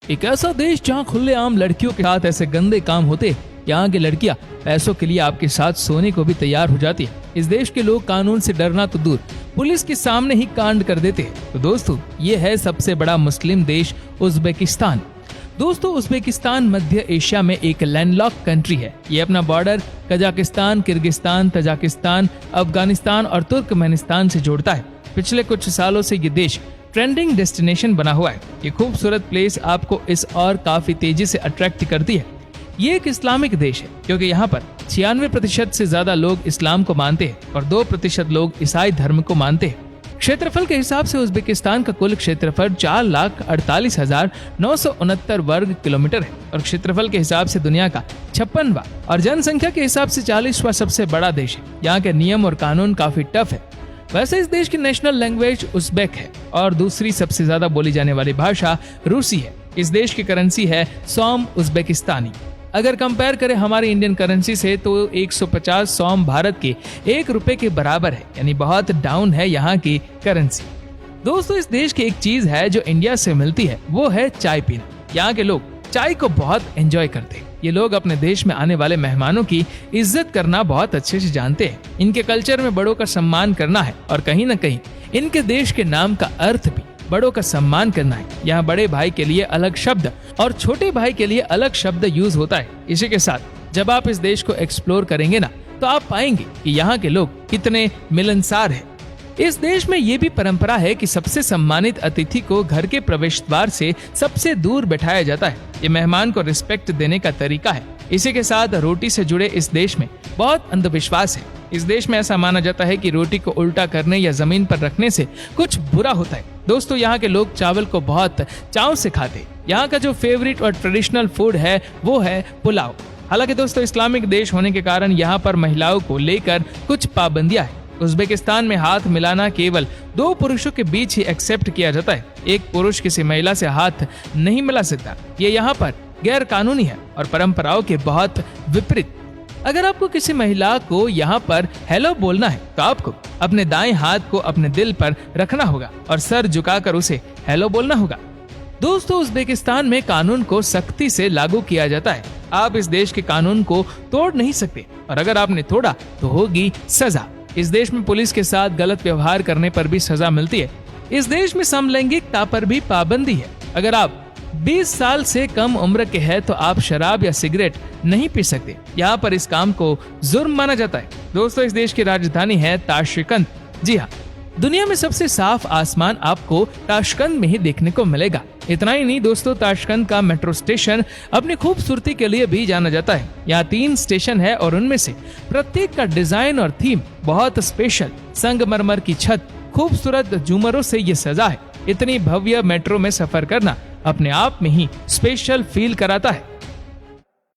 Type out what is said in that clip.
एक ऐसा देश जहां खुलेआम लड़कियों के साथ ऐसे गंदे काम होते, यहाँ की लड़कियां पैसों के लिए आपके साथ सोने को भी तैयार हो जाती है। इस देश के लोग कानून से डरना तो दूर, पुलिस के सामने ही कांड कर देते हैं। तो दोस्तों, ये है सबसे बड़ा मुस्लिम देश उज्बेकिस्तान। दोस्तों, उज्बेकिस्तान मध्य एशिया में एक लैंडलॉक कंट्री है। ये अपना border Kazakhstan, Kyrgyzstan, Tajikistan, Afghanistan और तुर्कमेनिस्तान से जोड़ता है। पिछले कुछ सालों से ये देश ट्रेंडिंग डेस्टिनेशन बना हुआ है। ये खूबसूरत प्लेस आपको इस और काफी तेजी से अट्रैक्ट करती है। ये एक इस्लामिक देश है क्योंकि यहाँ पर 96% से ज्यादा लोग इस्लाम को मानते हैं और 2% लोग ईसाई धर्म को मानते हैं। क्षेत्रफल के हिसाब से उज्बेकिस्तान का कुल क्षेत्रफल 4,48,969 वर्ग किलोमीटर है और क्षेत्रफल के हिसाब से दुनिया का 56वां और जनसंख्या के हिसाब से 40वां सबसे बड़ा देश है। यहाँ के नियम और कानून काफी टफ है। वैसे इस देश की नेशनल लैंग्वेज उज़्बेक है और दूसरी सबसे ज्यादा बोली जाने वाली भाषा रूसी है। इस देश की करेंसी है सॉम उज़्बेकिस्तानी। अगर कंपेयर करें हमारी इंडियन करेंसी से तो 150 सॉम भारत के 1 रुपए के बराबर है, यानी बहुत डाउन है यहाँ की करेंसी। दोस्तों, इस देश की एक चीज है जो इंडिया से मिलती है, वो है चाय पीना। यहाँ के लोग चाय को बहुत एंजॉय करते हैं। ये लोग अपने देश में आने वाले मेहमानों की इज्जत करना बहुत अच्छे से जानते हैं। इनके कल्चर में बड़ों का सम्मान करना है और कहीं न कहीं इनके देश के नाम का अर्थ भी बड़ों का सम्मान करना है। यहाँ बड़े भाई के लिए अलग शब्द और छोटे भाई के लिए अलग शब्द यूज होता है। इसी के साथ जब आप इस देश को एक्सप्लोर करेंगे ना, तो आप पाएंगे कि यहाँ के लोग कितने मिलनसार हैं। इस देश में ये भी परंपरा है कि सबसे सम्मानित अतिथि को घर के प्रवेश द्वार से सबसे दूर बैठाया जाता है। ये मेहमान को रिस्पेक्ट देने का तरीका है। इसी के साथ रोटी से जुड़े इस देश में बहुत अंधविश्वास है। इस देश में ऐसा माना जाता है कि रोटी को उल्टा करने या जमीन पर रखने से कुछ बुरा होता है। दोस्तों, यहाँ के लोग चावल को बहुत चाव से खाते हैं। यहाँ का जो फेवरेट और ट्रेडिशनल फूड है वो है पुलाव। हालांकि दोस्तों, इस्लामिक देश होने के कारण यहाँ पर महिलाओं को लेकर कुछ पाबंदियां हैं। उज्बेकिस्तान में हाथ मिलाना केवल 2 पुरुषों के बीच ही एक्सेप्ट किया जाता है। एक पुरुष किसी महिला से हाथ नहीं मिला सकता। ये यहाँ पर गैर कानूनी है और परंपराओं के बहुत विपरीत। अगर आपको किसी महिला को यहाँ पर हेलो बोलना है तो आपको अपने दाएं हाथ को अपने दिल पर रखना होगा और सर झुकाकर उसे हेलो बोलना होगा। दोस्तों, उज्बेकिस्तान में कानून को सख्ती से लागू किया जाता है। आप इस देश के कानून को तोड़ नहीं सकते और अगर आपने तोड़ा तो होगी सजा। इस देश में पुलिस के साथ गलत व्यवहार करने पर भी सजा मिलती है। इस देश में समलैंगिकता पर भी पाबंदी है। अगर आप 20 साल से कम उम्र के हैं तो आप शराब या सिगरेट नहीं पी सकते। यहाँ पर इस काम को जुर्म माना जाता है। दोस्तों, इस देश की राजधानी है ताशकंद। जी हाँ, दुनिया में सबसे साफ आसमान आपको ताशकंद में ही देखने को मिलेगा। इतना ही नहीं दोस्तों, ताशकंद का मेट्रो स्टेशन अपनी खूबसूरती के लिए भी जाना जाता है। यहाँ 3 स्टेशन है और उनमें से प्रत्येक का डिजाइन और थीम बहुत स्पेशल। संगमरमर की छत, खूबसूरत झूमरों से ये सजा है। इतनी भव्य मेट्रो में सफर करना अपने आप में ही स्पेशल फील कराता है।